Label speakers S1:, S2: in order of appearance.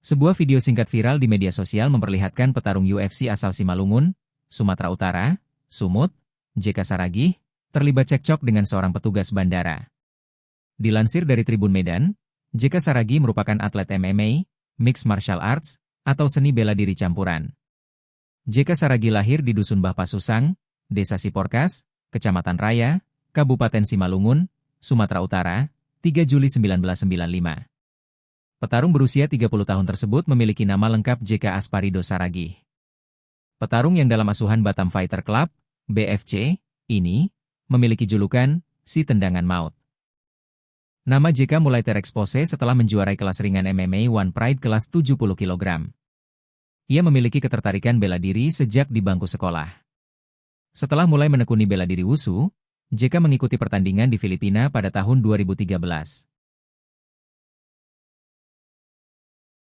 S1: Sebuah video singkat viral di media sosial memperlihatkan petarung UFC asal Simalungun, Sumatera Utara, Sumut, JK Saragih, terlibat cekcok dengan seorang petugas bandara. Dilansir dari Tribun Medan, JK Saragih merupakan atlet MMA, Mixed Martial Arts, atau seni bela diri campuran. JK Saragih lahir di Dusun Bah Pasusang, Desa Siporkas, Kecamatan Raya, Kabupaten Simalungun, Sumatera Utara, 3 Juli 1995. Petarung berusia 30 tahun tersebut memiliki nama lengkap JK Asparido Saragih. Petarung yang dalam asuhan Batam Fighter Club, BFC, ini, memiliki julukan, si tendangan maut. Nama JK mulai terekspose setelah menjuarai kelas ringan MMA One Pride kelas 70 kg. Ia memiliki ketertarikan bela diri sejak di bangku sekolah. Setelah mulai menekuni bela diri wushu, JK mengikuti pertandingan di Filipina pada tahun 2013.